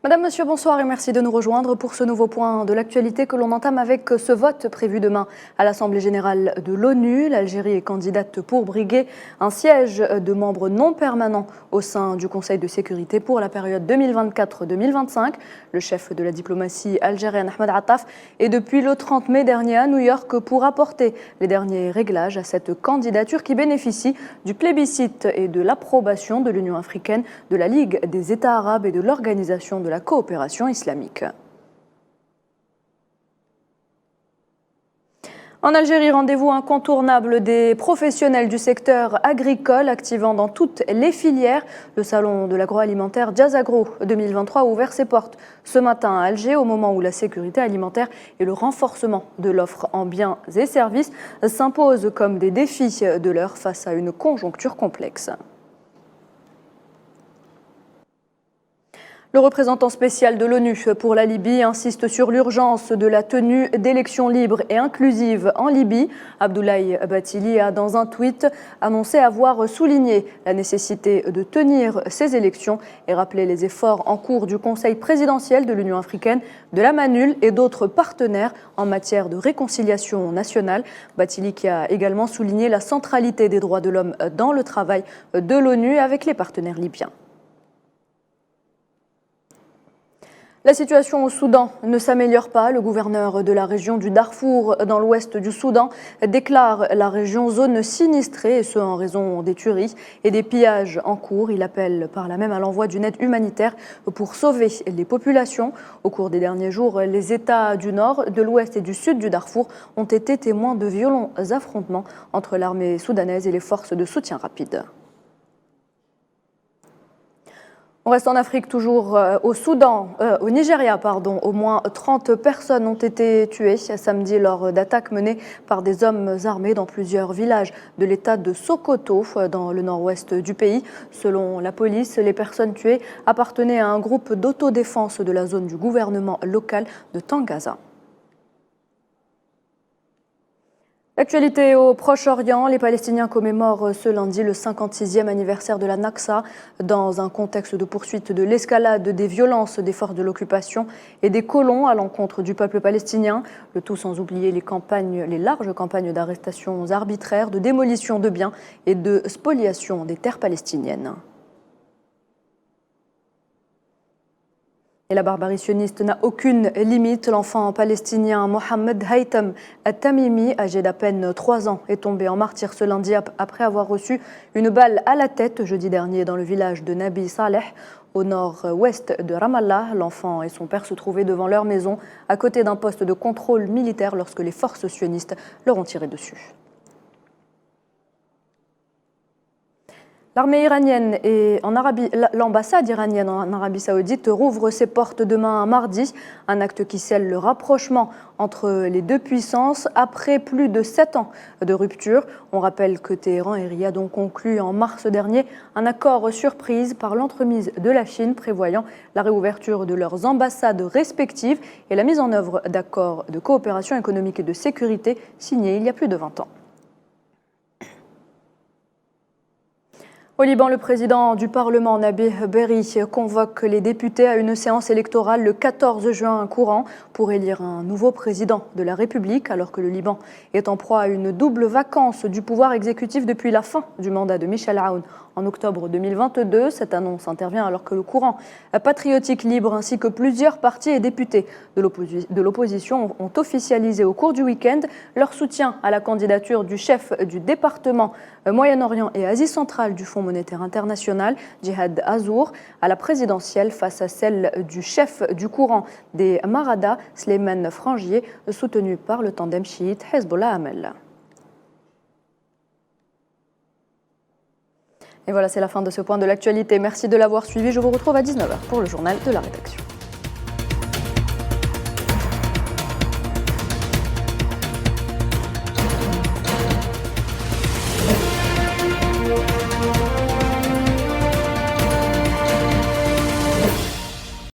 Madame, Monsieur, bonsoir et merci de nous rejoindre pour ce nouveau point de l'actualité que l'on entame avec ce vote prévu demain à l'Assemblée générale de l'ONU. L'Algérie est candidate pour briguer un siège de membre non permanent au sein du Conseil de sécurité pour la période 2024-2025. Le chef de la diplomatie algérienne, Ahmed Attaf, est depuis le 30 mai dernier à New York pour apporter les derniers réglages à cette candidature qui bénéficie du plébiscite et de l'approbation de l'Union africaine, de la Ligue des États arabes et de l'Organisation de la coopération islamique. En Algérie, rendez-vous incontournable des professionnels du secteur agricole activant dans toutes les filières. Le salon de l'agroalimentaire Jazz Agro 2023 a ouvert ses portes ce matin à Alger au moment où la sécurité alimentaire et le renforcement de l'offre en biens et services s'imposent comme des défis de l'heure face à une conjoncture complexe. Le représentant spécial de l'ONU pour la Libye insiste sur l'urgence de la tenue d'élections libres et inclusives en Libye. Abdoulaye Bathily a, dans un tweet, annoncé avoir souligné la nécessité de tenir ces élections et rappelé les efforts en cours du Conseil présidentiel de l'Union africaine, de la MANUL et d'autres partenaires en matière de réconciliation nationale. Bathily qui a également souligné la centralité des droits de l'homme dans le travail de l'ONU avec les partenaires libyens. La situation au Soudan ne s'améliore pas. Le gouverneur de la région du Darfour, dans l'ouest du Soudan, déclare la région zone sinistrée, et ce en raison des tueries et des pillages en cours. Il appelle par là même à l'envoi d'une aide humanitaire pour sauver les populations. Au cours des derniers jours, les États du nord, de l'ouest et du sud du Darfour ont été témoins de violents affrontements entre l'armée soudanaise et les forces de soutien rapide. On reste en Afrique, toujours au Nigeria, au moins 30 personnes ont été tuées samedi lors d'attaques menées par des hommes armés dans plusieurs villages de l'état de Sokoto, dans le nord-ouest du pays. Selon la police, les personnes tuées appartenaient à un groupe d'autodéfense de la zone du gouvernement local de Tangaza. L'actualité au Proche-Orient, les Palestiniens commémorent ce lundi le 56e anniversaire de la Nakba dans un contexte de poursuite de l'escalade des violences des forces de l'occupation et des colons à l'encontre du peuple palestinien. Le tout sans oublier les larges campagnes d'arrestations arbitraires, de démolition de biens et de spoliation des terres palestiniennes. Et la barbarie sioniste n'a aucune limite. L'enfant palestinien Mohamed Haytham At-Tamimi, âgé d'à peine 3 ans, est tombé en martyr ce lundi après avoir reçu une balle à la tête jeudi dernier dans le village de Nabi Saleh, au nord-ouest de Ramallah. L'enfant et son père se trouvaient devant leur maison, à côté d'un poste de contrôle militaire, lorsque les forces sionistes leur ont tiré dessus. L'armée iranienne et l'ambassade iranienne en Arabie Saoudite rouvre ses portes demain mardi, un acte qui scelle le rapprochement entre les deux puissances après plus de 7 ans de rupture. On rappelle que Téhéran et Riyad ont conclu en mars dernier un accord surprise par l'entremise de la Chine prévoyant la réouverture de leurs ambassades respectives et la mise en œuvre d'accords de coopération économique et de sécurité signés il y a plus de 20 ans. Au Liban, le président du Parlement, Nabih Berri, convoque les députés à une séance électorale le 14 juin courant pour élire un nouveau président de la République, alors que le Liban est en proie à une double vacance du pouvoir exécutif depuis la fin du mandat de Michel Aoun en octobre 2022. Cette annonce intervient alors que le courant patriotique libre ainsi que plusieurs partis et députés de l'opposition ont officialisé au cours du week-end leur soutien à la candidature du chef du département Moyen-Orient et Asie centrale du Fonds monétaire international, Djihad Azour, à la présidentielle face à celle du chef du courant des Marada, Sleiman Frangier, soutenu par le tandem chiite Hezbollah Amel. Et voilà, c'est la fin de ce point de l'actualité. Merci de l'avoir suivi. Je vous retrouve à 19h pour le journal de la rédaction.